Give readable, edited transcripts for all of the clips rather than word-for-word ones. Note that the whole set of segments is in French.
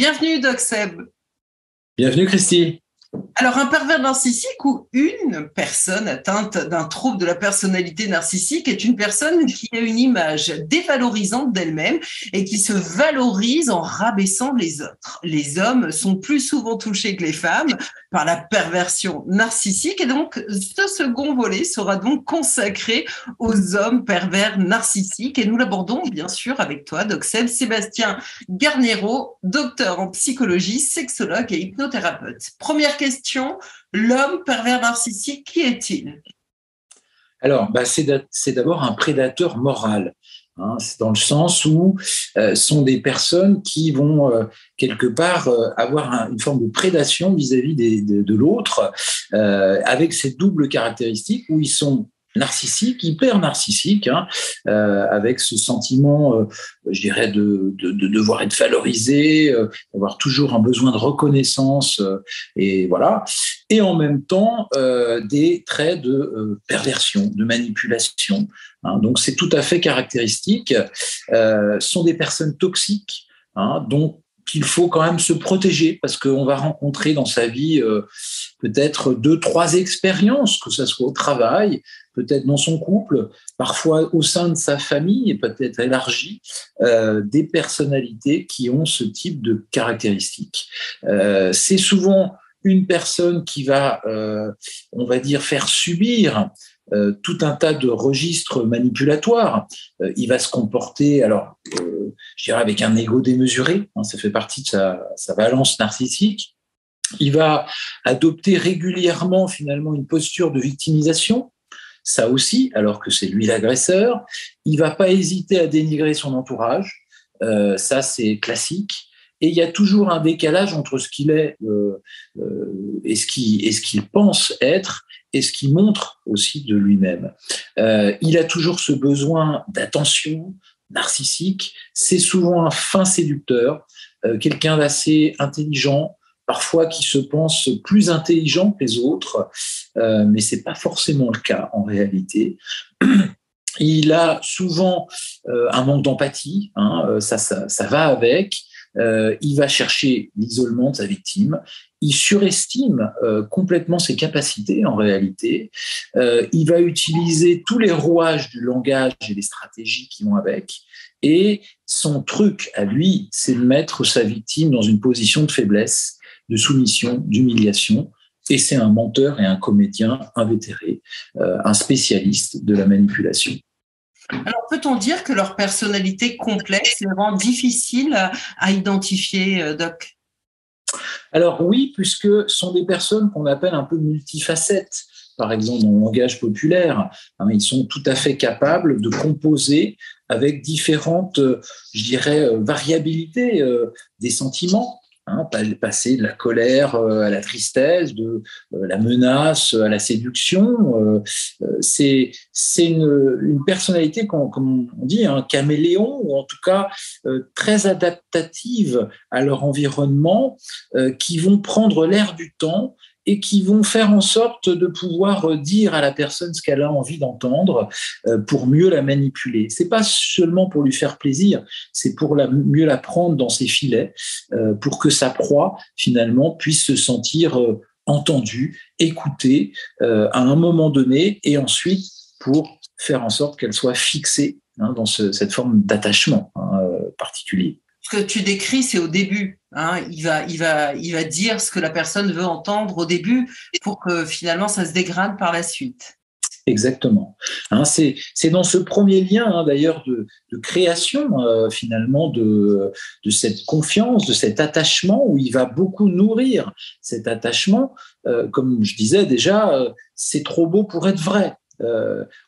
Bienvenue, Doc Seb. Bienvenue, Christy. Alors, un pervers narcissique ou une personne atteinte d'un trouble de la personnalité narcissique est une personne qui a une image dévalorisante d'elle-même et qui se valorise en rabaissant les autres. Les hommes sont plus souvent touchés que les femmes par la perversion narcissique et donc ce second volet sera donc consacré aux hommes pervers narcissiques et nous l'abordons bien sûr avec toi, Doc Seb, Sébastien Garnero, docteur en psychologie, sexologue et hypnothérapeute. Première question, l'homme pervers narcissique, qui est-il ? Alors, c'est d'abord un prédateur moral. C'est dans le sens où sont des personnes qui vont quelque part avoir une forme de prédation vis-à-vis de l'autre, avec ces doubles caractéristiques où ils sont narcissiques, hyper narcissiques, avec ce sentiment, je dirais, de devoir être valorisé, d'avoir toujours un besoin de reconnaissance, et voilà. Et en même temps, des traits de perversion, de manipulation. Donc, c'est tout à fait caractéristique. Sont des personnes toxiques, donc qu'il faut quand même se protéger parce qu'on va rencontrer dans sa vie peut-être 2-3 expériences, que ce soit au travail, peut-être dans son couple, parfois au sein de sa famille et peut-être élargie, des personnalités qui ont ce type de caractéristiques. C'est souvent une personne qui va, on va dire, faire subir tout un tas de registres manipulatoires. Il va se comporter, alors, je dirais avec un ego démesuré, ça fait partie de sa balance narcissique. Il va adopter régulièrement finalement une posture de victimisation, ça aussi, alors que c'est lui l'agresseur. Il va pas hésiter à dénigrer son entourage, ça c'est classique. Et il y a toujours un décalage entre ce qu'il est et ce qu'il pense être et ce qu'il montre aussi de lui-même. Il a toujours ce besoin d'attention narcissique. C'est souvent un fin séducteur, quelqu'un d'assez intelligent, parfois qui se pense plus intelligent que les autres, mais c'est pas forcément le cas en réalité. Il a souvent un manque d'empathie, ça va avec. Il va chercher l'isolement de sa victime. Il surestime complètement ses capacités en réalité. Il va utiliser tous les rouages du langage et les stratégies qui vont avec. Et son truc à lui, c'est de mettre sa victime dans une position de faiblesse, de soumission, d'humiliation. Et c'est un menteur et un comédien invétéré, un spécialiste de la manipulation. Alors, peut-on dire que leur personnalité complexe les rend difficiles à identifier, Doc ? Alors oui, puisque ce sont des personnes qu'on appelle un peu multifacettes. Par exemple, dans le langage populaire, ils sont tout à fait capables de composer avec différentes, je dirais, variabilités des sentiments. Passer de la colère à la tristesse, de la menace à la séduction. C'est une personnalité, comme on dit, un caméléon, ou en tout cas très adaptative à leur environnement, qui vont prendre l'air du temps et qui vont faire en sorte de pouvoir dire à la personne ce qu'elle a envie d'entendre pour mieux la manipuler. C'est pas seulement pour lui faire plaisir, c'est pour mieux la prendre dans ses filets, pour que sa proie, finalement, puisse se sentir entendue, écoutée à un moment donné, et ensuite pour faire en sorte qu'elle soit fixée dans cette forme d'attachement particulier. Ce que tu décris, c'est au début. Il va dire ce que la personne veut entendre au début pour que finalement ça se dégrade par la suite. Exactement. C'est dans ce premier lien d'ailleurs de création finalement de cette confiance, de cet attachement où il va beaucoup nourrir cet attachement. Comme je disais déjà, c'est trop beau pour être vrai.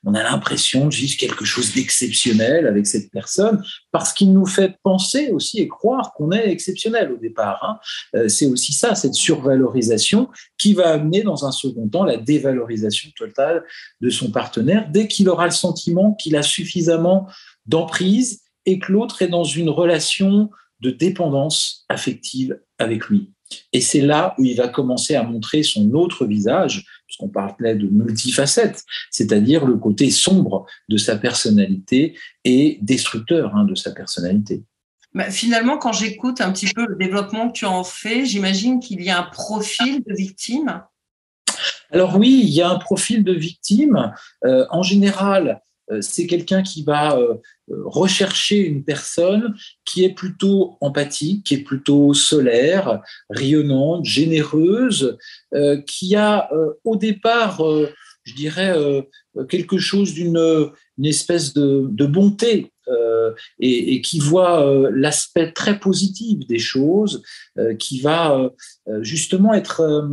On a l'impression de vivre quelque chose d'exceptionnel avec cette personne parce qu'il nous fait penser aussi et croire qu'on est exceptionnel au départ. C'est aussi ça, cette survalorisation qui va amener dans un second temps la dévalorisation totale de son partenaire dès qu'il aura le sentiment qu'il a suffisamment d'emprise et que l'autre est dans une relation de dépendance affective avec lui. Et c'est là où il va commencer à montrer son autre visage, puisqu'on parlait de multifacettes, c'est-à-dire le côté sombre de sa personnalité et destructeur de sa personnalité. Bah, finalement, quand j'écoute un petit peu le développement que tu en fais, j'imagine qu'il y a un profil de victime. Alors oui, il y a un profil de victime. En général, c'est quelqu'un qui va rechercher une personne qui est plutôt empathique, qui est plutôt solaire, rayonnante, généreuse, qui a au départ, je dirais, quelque chose une espèce de bonté. Et qui voit l'aspect très positif des choses, qui va justement être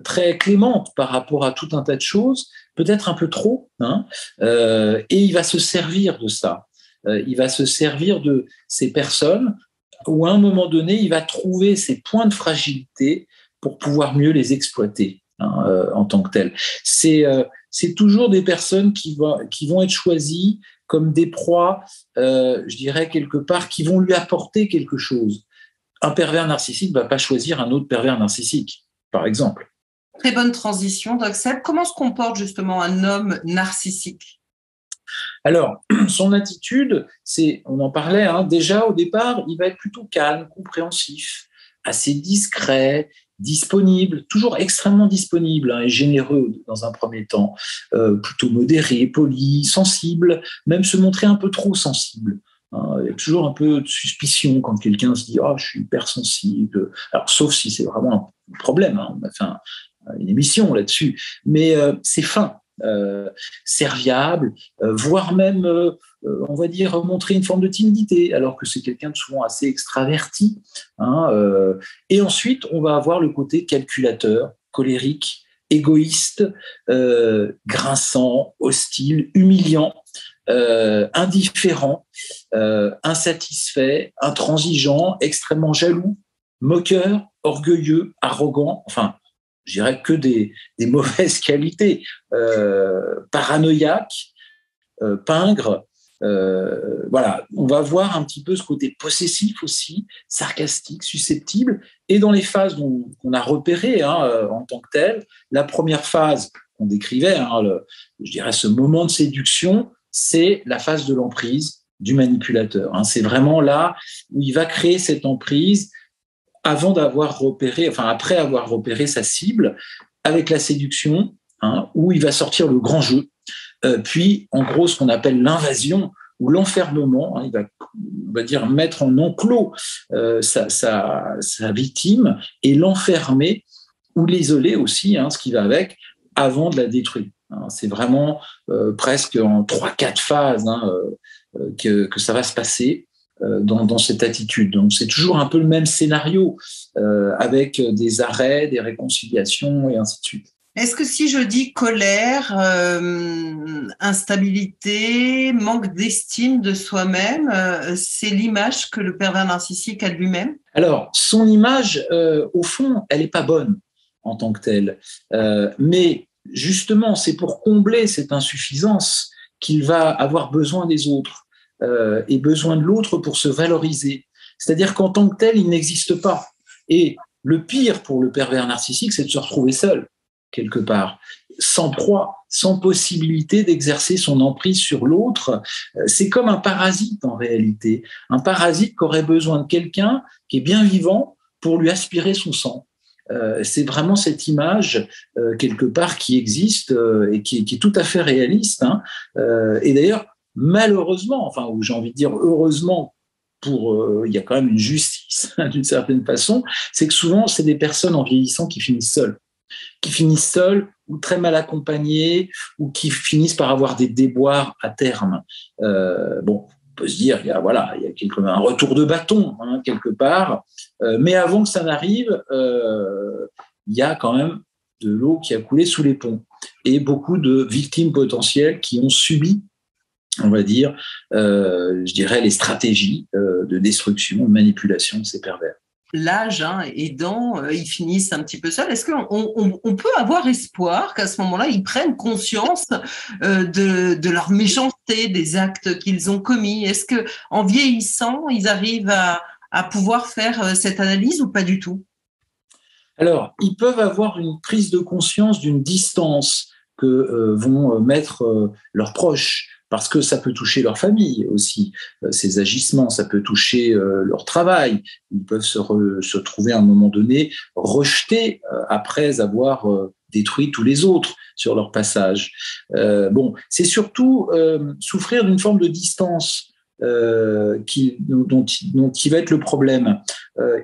très clémente par rapport à tout un tas de choses, peut-être un peu trop, hein, et il va se servir de ça. Il va se servir de ces personnes où à un moment donné, il va trouver ces points de fragilité pour pouvoir mieux les exploiter, hein, en tant que tels. C'est toujours des personnes qui vont être choisies comme des proies, je dirais quelque part, qui vont lui apporter quelque chose. Un pervers narcissique ne va pas choisir un autre pervers narcissique, par exemple. Très bonne transition, Doxel. Comment se comporte justement un homme narcissique? Alors, son attitude, on en parlait, hein, déjà au départ, il va être plutôt calme, compréhensif, assez discret, disponible, toujours extrêmement disponible, hein, et généreux dans un premier temps, plutôt modéré, poli, sensible, même se montrer un peu trop sensible. Hein. Il y a toujours un peu de suspicion quand quelqu'un se dit « Ah, je suis hypersensible ». Alors, sauf si c'est vraiment un problème, hein. On a fait une émission là-dessus, mais c'est fin. Serviable, voire même, on va dire, montrer une forme de timidité, alors que c'est quelqu'un de souvent assez extraverti. Hein, et ensuite, on va avoir le côté calculateur, colérique, égoïste, grinçant, hostile, humiliant, indifférent, insatisfait, intransigeant, extrêmement jaloux, moqueur, orgueilleux, arrogant, enfin, je dirais que des mauvaises qualités, paranoïaque, pingre. Voilà, on va voir un petit peu ce côté possessif aussi, sarcastique, susceptible. Et dans les phases qu'on a repérées, hein, en tant que telles, la première phase qu'on décrivait, hein, je dirais ce moment de séduction, c'est la phase de l'emprise du manipulateur. Hein. C'est vraiment là où il va créer cette emprise après avoir repéré sa cible, avec la séduction, hein, où il va sortir le grand jeu, puis en gros ce qu'on appelle l'invasion ou l'enfermement, hein, on va dire mettre en enclos sa victime et l'enfermer ou l'isoler aussi, hein, ce qui va avec, avant de la détruire. Hein. C'est vraiment presque en 3-4 phases, hein, que ça va se passer. Dans cette attitude. Donc, c'est toujours un peu le même scénario, avec des arrêts, des réconciliations et ainsi de suite. Est-ce que si je dis colère, instabilité, manque d'estime de soi-même, c'est l'image que le pervers narcissique a de lui-même? Alors, son image, au fond, elle n'est pas bonne en tant que telle. Mais justement, c'est pour combler cette insuffisance qu'il va avoir besoin des autres. Et besoin de l'autre pour se valoriser. C'est-à-dire qu'en tant que tel, il n'existe pas. Et le pire pour le pervers narcissique, c'est de se retrouver seul, quelque part, sans proie, sans possibilité d'exercer son emprise sur l'autre. C'est comme un parasite en réalité. Un parasite qui aurait besoin de quelqu'un qui est bien vivant pour lui aspirer son sang. C'est vraiment cette image, quelque part, qui existe et qui est tout à fait réaliste. Hein. Et d'ailleurs, malheureusement, enfin, ou j'ai envie de dire heureusement, il y a quand même une justice d'une certaine façon, c'est que souvent, c'est des personnes en vieillissant qui finissent seules ou très mal accompagnées, ou qui finissent par avoir des déboires à terme. Bon, on peut se dire, il y a un retour de bâton, hein, quelque part, mais avant que ça n'arrive, il y a quand même de l'eau qui a coulé sous les ponts, et beaucoup de victimes potentielles qui ont subi, on va dire, je dirais, les stratégies de destruction, de manipulation de ces pervers. L'âge aidant, ils finissent un petit peu seuls. Est-ce qu'on peut avoir espoir qu'à ce moment-là, ils prennent conscience de leur méchanceté, des actes qu'ils ont commis? Est-ce qu'en vieillissant, ils arrivent à pouvoir faire cette analyse ou pas du tout? Alors, ils peuvent avoir une prise de conscience d'une distance que vont mettre leurs proches parce que ça peut toucher leur famille aussi, ces agissements, ça peut toucher leur travail. Ils peuvent se trouver à un moment donné rejetés après avoir détruit tous les autres sur leur passage. Bon, c'est surtout souffrir d'une forme de distance dont qui va être le problème.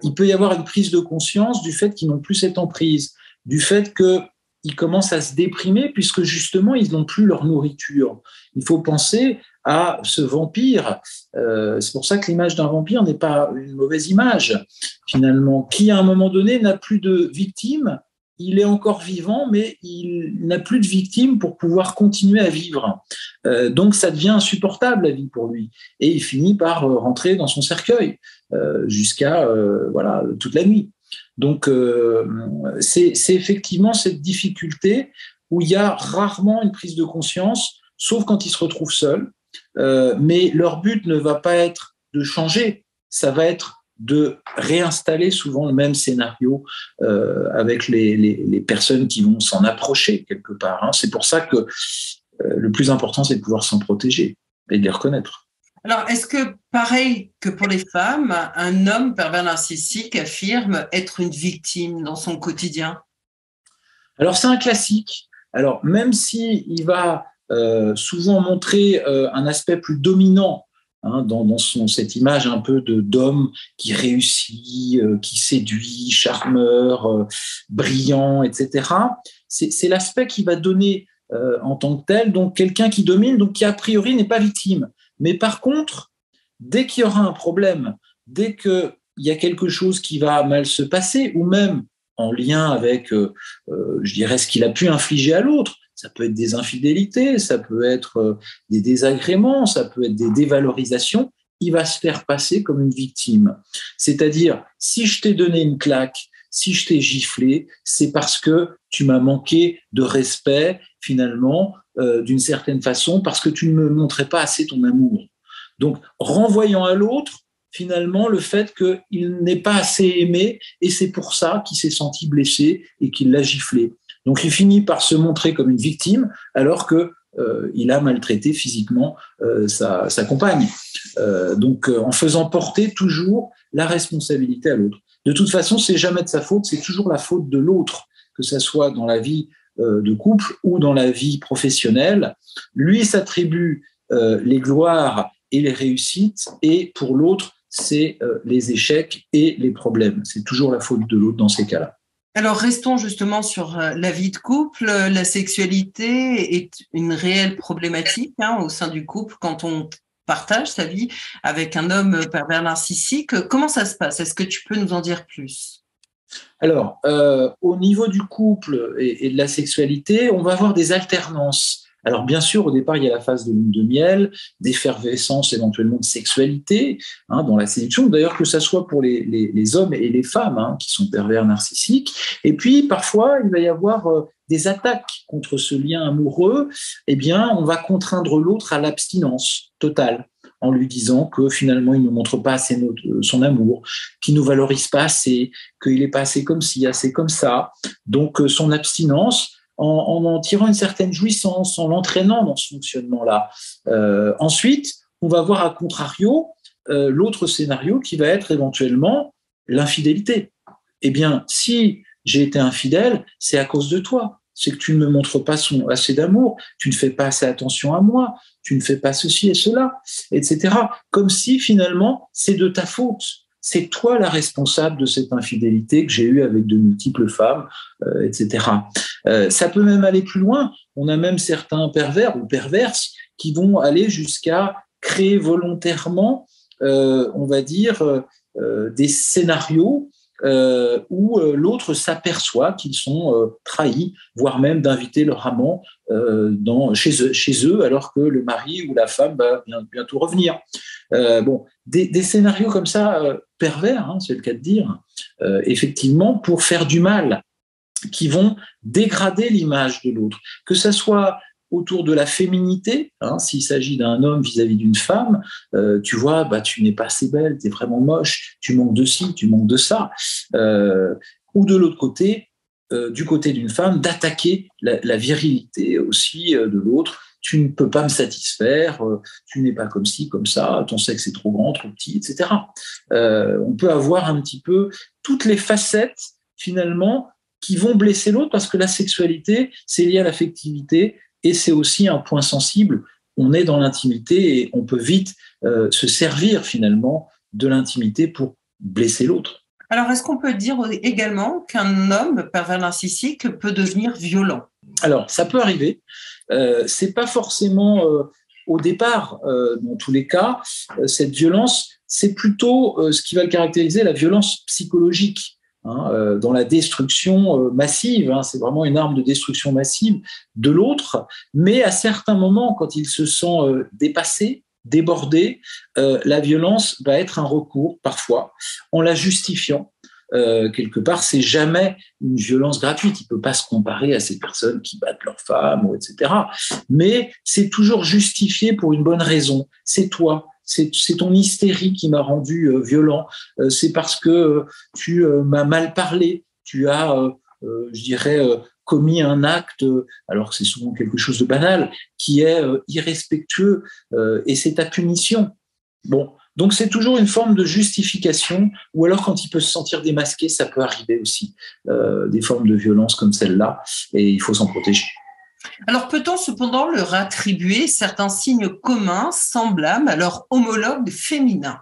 Il peut y avoir une prise de conscience du fait qu'ils n'ont plus cette emprise, du fait qu'ils commencent à se déprimer puisque justement ils n'ont plus leur nourriture. Il faut penser à ce vampire. C'est pour ça que l'image d'un vampire n'est pas une mauvaise image, finalement, qui à un moment donné n'a plus de victimes. Il est encore vivant, mais il n'a plus de victimes pour pouvoir continuer à vivre. Donc, ça devient insupportable, la vie, pour lui. Et il finit par rentrer dans son cercueil jusqu'à voilà, toute la nuit. Donc, c'est effectivement cette difficulté où il y a rarement une prise de conscience, sauf quand ils se retrouvent seuls. Mais leur but ne va pas être de changer, ça va être de réinstaller souvent le même scénario avec les personnes qui vont s'en approcher quelque part. Hein. C'est pour ça que le plus important, c'est de pouvoir s'en protéger et de les reconnaître. Alors, est-ce que, pareil que pour les femmes, un homme pervers narcissique affirme être une victime dans son quotidien? Alors, c'est un classique. Alors, même s'il va souvent montrer un aspect plus dominant, hein, dans cette image un peu d'homme qui réussit, qui séduit, charmeur, brillant, etc. C'est l'aspect qui va donner en tant que tel, donc quelqu'un qui domine, donc qui a priori n'est pas victime. Mais par contre, dès qu'il y aura un problème, dès qu'il y a quelque chose qui va mal se passer, ou même en lien avec, je dirais, ce qu'il a pu infliger à l'autre, ça peut être des infidélités, ça peut être des désagréments, ça peut être des dévalorisations, il va se faire passer comme une victime. C'est-à-dire, si je t'ai donné une claque, si je t'ai giflé, c'est parce que tu m'as manqué de respect, finalement, d'une certaine façon, parce que tu ne me montrais pas assez ton amour. Donc, renvoyant à l'autre, finalement, le fait qu'il n'est pas assez aimé, et c'est pour ça qu'il s'est senti blessé et qu'il l'a giflé. Donc, il finit par se montrer comme une victime, alors qu'il a maltraité physiquement sa compagne. Donc, en faisant porter toujours la responsabilité à l'autre. De toute façon, c'est jamais de sa faute, c'est toujours la faute de l'autre, que ça soit dans la vie de couple ou dans la vie professionnelle. Lui s'attribue les gloires et les réussites, et pour l'autre, c'est les échecs et les problèmes. C'est toujours la faute de l'autre dans ces cas-là. Alors, restons justement sur la vie de couple. La sexualité est une réelle problématique au sein du couple quand on partage sa vie avec un homme pervers narcissique. Comment ça se passe? Est-ce que tu peux nous en dire plus? Alors, au niveau du couple et de la sexualité, on va avoir des alternances. Alors, bien sûr, au départ, il y a la phase de lune de miel, d'effervescence éventuellement de sexualité dans la séduction, d'ailleurs que ça soit pour les hommes et les femmes qui sont pervers narcissiques. Et puis, parfois, il va y avoir des attaques contre ce lien amoureux. Eh bien, on va contraindre l'autre à l'abstinence totale, en lui disant que finalement, il ne montre pas assez son amour, qu'il ne nous valorise pas assez, qu'il n'est pas assez comme ci, assez comme ça. Donc, son abstinence, en tirant une certaine jouissance, en l'entraînant dans ce fonctionnement-là. Ensuite, on va voir à contrario l'autre scénario qui va être éventuellement l'infidélité. Eh bien, si j'ai été infidèle, c'est à cause de toi. C'est que tu ne me montres pas assez d'amour, tu ne fais pas assez attention à moi, tu ne fais pas ceci et cela, etc. Comme si finalement, c'est de ta faute. C'est toi la responsable de cette infidélité que j'ai eue avec de multiples femmes, etc. Ça peut même aller plus loin. On a même certains pervers ou perverses qui vont aller jusqu'à créer volontairement, on va dire, des scénarios où l'autre s'aperçoit qu'ils sont trahis, voire même d'inviter leur amant chez eux, alors que le mari ou la femme va bientôt revenir. Bon, des scénarios comme ça, pervers, c'est le cas de dire, effectivement, pour faire du mal, qui vont dégrader l'image de l'autre, que ça soit autour de la féminité, s'il s'agit d'un homme vis-à-vis d'une femme, tu vois, tu n'es pas assez belle, tu es vraiment moche, tu manques de ci, tu manques de ça, ou de l'autre côté, du côté d'une femme, d'attaquer la virilité aussi de l'autre, tu ne peux pas me satisfaire, tu n'es pas comme ci, comme ça, ton sexe est trop grand, trop petit, etc. On peut avoir un petit peu toutes les facettes, finalement, qui vont blesser l'autre, parce que la sexualité, c'est lié à l'affectivité, et c'est aussi un point sensible. On est dans l'intimité et on peut vite se servir, finalement, de l'intimité pour blesser l'autre. Alors, est-ce qu'on peut dire également qu'un homme pervers narcissique peut devenir violent? Alors, ça peut arriver. C'est pas forcément au départ, dans tous les cas, cette violence, c'est plutôt ce qui va le caractériser, la violence psychologique. Dans la destruction massive, c'est vraiment une arme de destruction massive de l'autre, mais à certains moments, quand il se sent dépassé, débordé, la violence va être un recours, parfois, en la justifiant. Quelque part, c'est jamais une violence gratuite. Il ne peut pas se comparer à ces personnes qui battent leurs femmes, etc. Mais c'est toujours justifié pour une bonne raison. C'est toi. C'est ton hystérie qui m'a rendu violent. C'est parce que tu m'as mal parlé. Tu as, je dirais, commis un acte, alors que c'est souvent quelque chose de banal, qui est irrespectueux, et c'est ta punition. Bon, donc c'est toujours une forme de justification, ou alors quand il peut se sentir démasqué, ça peut arriver aussi, des formes de violence comme celle-là, et il faut s'en protéger. Alors, peut-on cependant leur attribuer certains signes communs semblables à leur homologue féminin?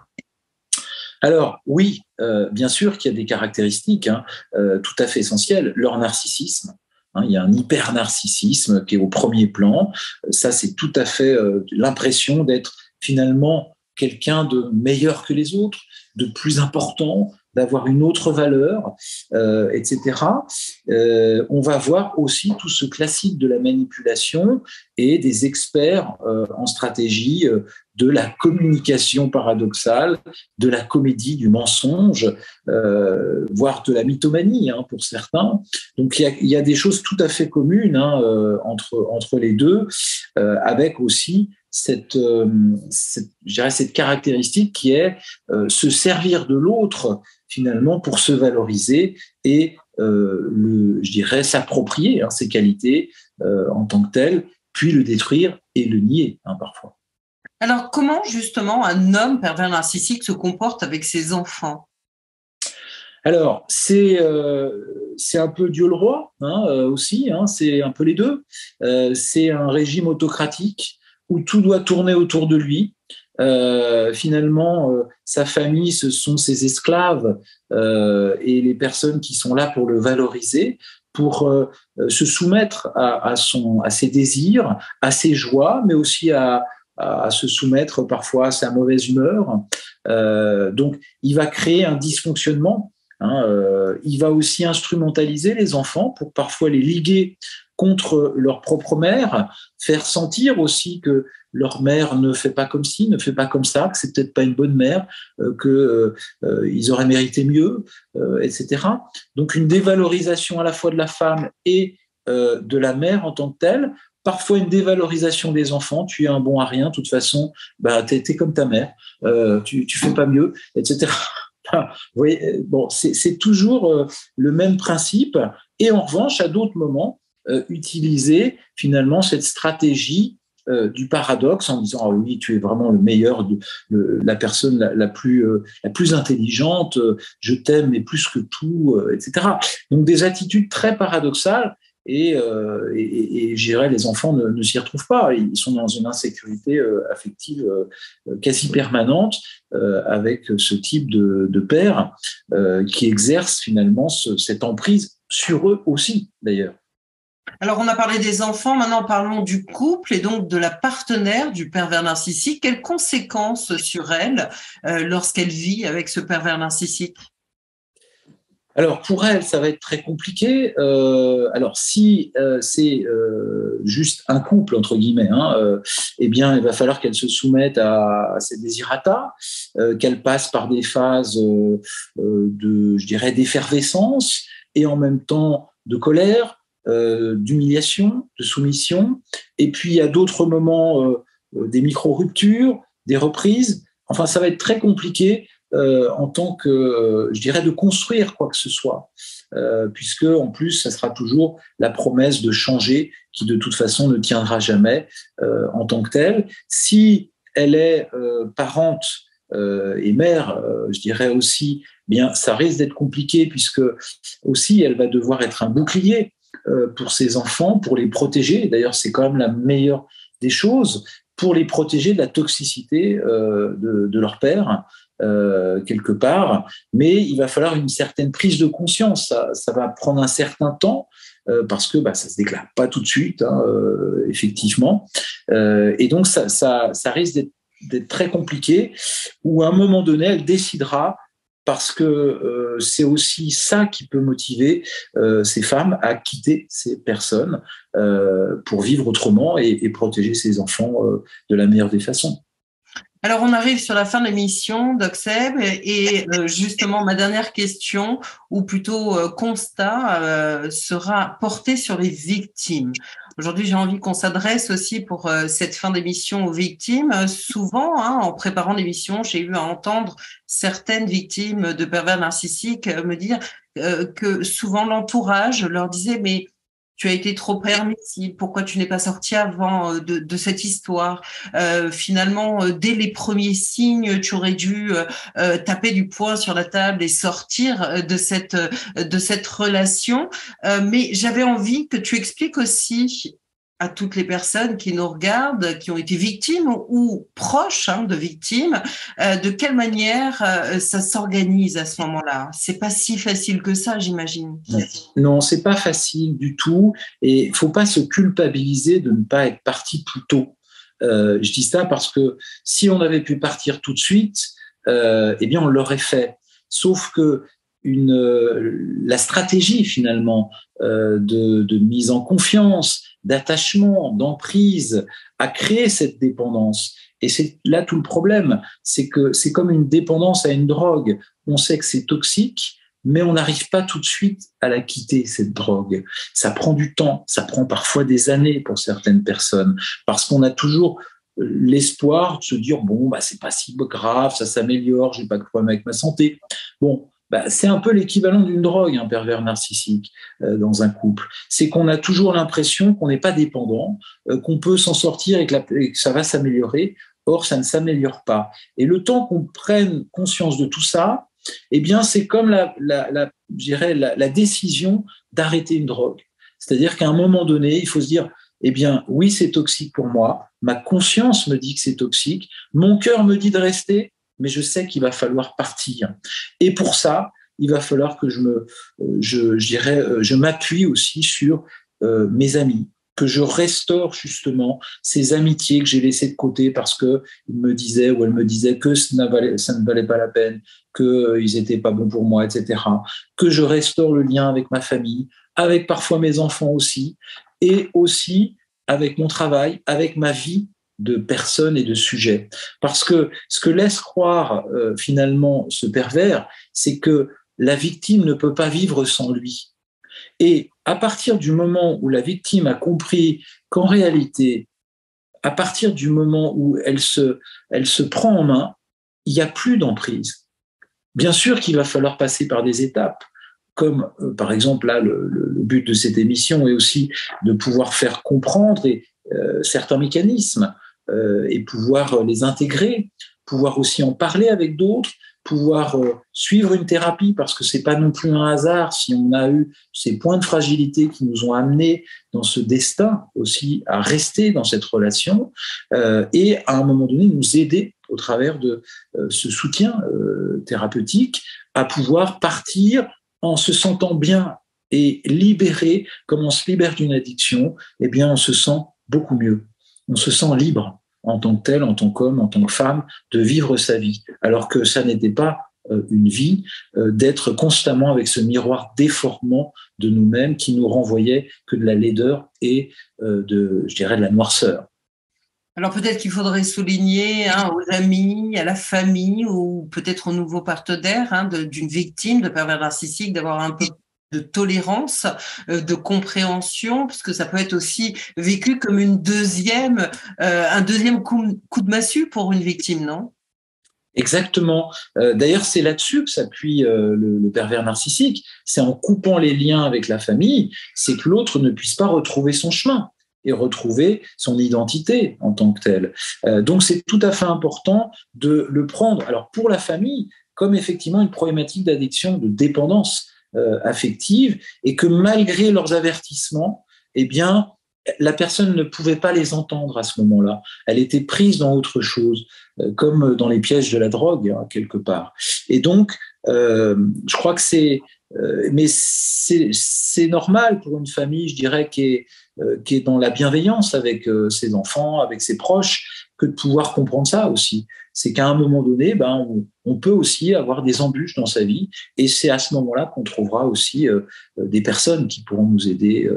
Alors, oui, bien sûr qu'il y a des caractéristiques tout à fait essentielles. Leur narcissisme, il y a un hyper-narcissisme qui est au premier plan. Ça, c'est tout à fait l'impression d'être finalement quelqu'un de meilleur que les autres, de plus important, d'avoir une autre valeur, etc. On va voir aussi tout ce classique de la manipulation et des experts en stratégie de la communication paradoxale, de la comédie du mensonge, voire de la mythomanie pour certains. Donc il y a des choses tout à fait communes entre les deux, avec aussi cette caractéristique qui est se servir de l'autre finalement pour se valoriser et je dirais s'approprier ses qualités en tant que telles, puis le détruire et le nier parfois. Alors comment justement un homme pervers narcissique se comporte avec ses enfants? Alors, c'est un peu Dieu le roi aussi, c'est un peu les deux. C'est un régime autocratique où tout doit tourner autour de lui. Finalement, sa famille, ce sont ses esclaves et les personnes qui sont là pour le valoriser, pour se soumettre à ses désirs, à ses joies, mais aussi à se soumettre parfois à sa mauvaise humeur. Donc, il va créer un dysfonctionnement. Il va aussi instrumentaliser les enfants pour parfois les liguer contre leur propre mère, faire sentir aussi que leur mère ne fait pas comme ci, ne fait pas comme ça, que c'est peut-être pas une bonne mère, qu'ils auraient mérité mieux, etc. Donc une dévalorisation à la fois de la femme et de la mère en tant que telle, parfois une dévalorisation des enfants, tu es un bon à rien, de toute façon, t'es comme ta mère, tu fais pas mieux, etc. Vous voyez, bon, c'est toujours le même principe, et en revanche, à d'autres moments, utiliser finalement cette stratégie du paradoxe en disant ah oui, tu es vraiment le meilleur, la personne la plus intelligente, je t'aime mais plus que tout, etc. Donc des attitudes très paradoxales. Et je dirais, les enfants ne s'y retrouvent pas. Ils sont dans une insécurité affective quasi permanente avec ce type de père qui exerce finalement cette emprise sur eux aussi, d'ailleurs. Alors, on a parlé des enfants, maintenant parlons du couple et donc de la partenaire du pervers narcissique. Quelles conséquences sur elle lorsqu'elle vit avec ce pervers narcissique? Alors, pour elle, ça va être très compliqué. Alors, si c'est juste un couple, entre guillemets, eh bien, il va falloir qu'elle se soumette à ses désirata, qu'elle passe par des phases je dirais, d'effervescence et en même temps de colère, d'humiliation, de soumission. Et puis, il y a d'autres moments, des micro-ruptures, des reprises. Enfin, ça va être très compliqué en tant que, je dirais, de construire quoi que ce soit. puisque en plus, ça sera toujours la promesse de changer qui de toute façon ne tiendra jamais en tant que telle. Si elle est parente et mère, je dirais aussi, bien, ça risque d'être compliqué puisque aussi elle va devoir être un bouclier pour ses enfants, pour les protéger. D'ailleurs, c'est quand même la meilleure des choses pour les protéger de la toxicité de leur père, quelque part. Mais il va falloir une certaine prise de conscience. Ça va prendre un certain temps parce que ça ne se déclare pas tout de suite, effectivement. Et donc, ça risque d'être très compliqué, où à un moment donné, elle décidera, parce que c'est aussi ça qui peut motiver ces femmes à quitter ces personnes pour vivre autrement et protéger ses enfants de la meilleure des façons. Alors, on arrive sur la fin de l'émission, Doc Seb, et justement, ma dernière question, ou plutôt constat, sera portée sur les victimes. Aujourd'hui, j'ai envie qu'on s'adresse aussi pour cette fin d'émission aux victimes. Souvent, en préparant l'émission, j'ai eu à entendre certaines victimes de pervers narcissiques me dire que souvent l'entourage leur disait « mais tu as été trop permissible, pourquoi tu n'es pas sorti avant de cette histoire finalement, dès les premiers signes, tu aurais dû taper du poing sur la table et sortir de cette relation. Mais j'avais envie que tu expliques aussi à toutes les personnes qui nous regardent, qui ont été victimes ou proches de victimes, de quelle manière ça s'organise à ce moment-là. C'est pas si facile que ça, j'imagine. Non, c'est pas facile du tout, et il faut pas se culpabiliser de ne pas être parti plus tôt. Je dis ça parce que si on avait pu partir tout de suite, eh bien on l'aurait fait. Sauf que la stratégie finalement de mise en confiance, d'attachement, d'emprise, a créé cette dépendance. Et c'est là tout le problème, c'est que c'est comme une dépendance à une drogue. On sait que c'est toxique, mais on n'arrive pas tout de suite à la quitter, cette drogue. Ça prend du temps, ça prend parfois des années pour certaines personnes, parce qu'on a toujours l'espoir de se dire bon, c'est pas si grave, ça s'améliore, j'ai pas de problème avec ma santé. Bon, c'est un peu l'équivalent d'une drogue, un pervers narcissique dans un couple. C'est qu'on a toujours l'impression qu'on n'est pas dépendant, qu'on peut s'en sortir et que ça va s'améliorer. Or, ça ne s'améliore pas. Et le temps qu'on prenne conscience de tout ça, eh bien, c'est comme je dirais la décision d'arrêter une drogue. C'est-à-dire qu'à un moment donné, il faut se dire, eh bien, oui, c'est toxique pour moi. Ma conscience me dit que c'est toxique. Mon cœur me dit de rester, mais je sais qu'il va falloir partir. Et pour ça, il va falloir que je m'appuie aussi sur mes amis, que je restaure justement ces amitiés que j'ai laissées de côté parce qu'ils me disaient ou elles me disaient que ça ne valait pas la peine, qu'ils n'étaient pas bons pour moi, etc. Que je restaure le lien avec ma famille, avec parfois mes enfants aussi, et aussi avec mon travail, avec ma vie de personnes et de sujets. Parce que ce que laisse croire finalement ce pervers, c'est que la victime ne peut pas vivre sans lui. Et à partir du moment où la victime a compris qu'en réalité, à partir du moment où elle se prend en main, il n'y a plus d'emprise. Bien sûr qu'il va falloir passer par des étapes, comme par exemple là, le but de cette émission est aussi de pouvoir faire comprendre certains mécanismes et pouvoir les intégrer, pouvoir aussi en parler avec d'autres, pouvoir suivre une thérapie, parce que c'est pas non plus un hasard si on a eu ces points de fragilité qui nous ont amenés dans ce destin aussi à rester dans cette relation et à un moment donné nous aider au travers de ce soutien thérapeutique à pouvoir partir en se sentant bien et libéré, comme on se libère d'une addiction, eh bien on se sent beaucoup mieux, on se sent libre en tant que tel, en tant qu'homme, en tant que femme, de vivre sa vie. Alors que ça n'était pas une vie d'être constamment avec ce miroir déformant de nous-mêmes qui nous renvoyait que de la laideur et de la noirceur. Alors peut-être qu'il faudrait souligner aux amis, à la famille ou peut-être aux nouveaux partenaires d'une victime de pervers narcissique d'avoir un peu de tolérance, de compréhension, parce que ça peut être aussi vécu comme un deuxième coup de massue pour une victime, non ? Exactement. D'ailleurs, c'est là-dessus que s'appuie le pervers narcissique. C'est en coupant les liens avec la famille, c'est que l'autre ne puisse pas retrouver son chemin et retrouver son identité en tant que telle. Donc, c'est tout à fait important de le prendre. Alors, pour la famille, comme effectivement une problématique d'addiction, de dépendance affective, et que malgré leurs avertissements, eh bien, la personne ne pouvait pas les entendre à ce moment-là. Elle était prise dans autre chose, comme dans les pièges de la drogue, hein, quelque part. Et donc, je crois que mais c'est normal pour une famille, je dirais, qui est dans la bienveillance avec ses enfants, avec ses proches, que de pouvoir comprendre ça aussi. C'est qu'à un moment donné, on peut aussi avoir des embûches dans sa vie, et c'est à ce moment-là qu'on trouvera aussi des personnes qui pourront nous aider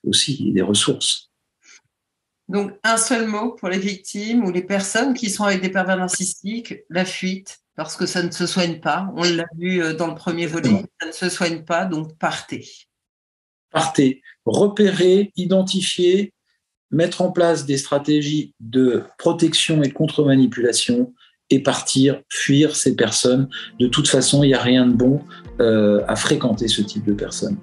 aussi, des ressources. Donc, un seul mot pour les victimes ou les personnes qui sont avec des pervers narcissiques, la fuite, parce que ça ne se soigne pas. On l'a vu dans le premier volet, ça ne se soigne pas, donc partez. Partez, repérez, identifiez, mettre en place des stratégies de protection et contre-manipulation et partir, fuir ces personnes. De toute façon, il n'y a rien de bon à fréquenter ce type de personnes.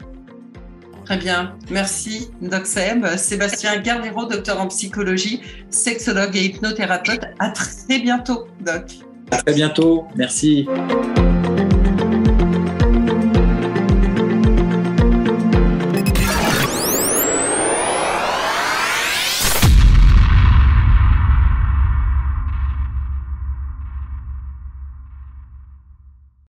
Très bien, merci Doc Seb. Sébastien Garnero, docteur en psychologie, sexologue et hypnothérapeute. À très bientôt, Doc. À très bientôt, merci.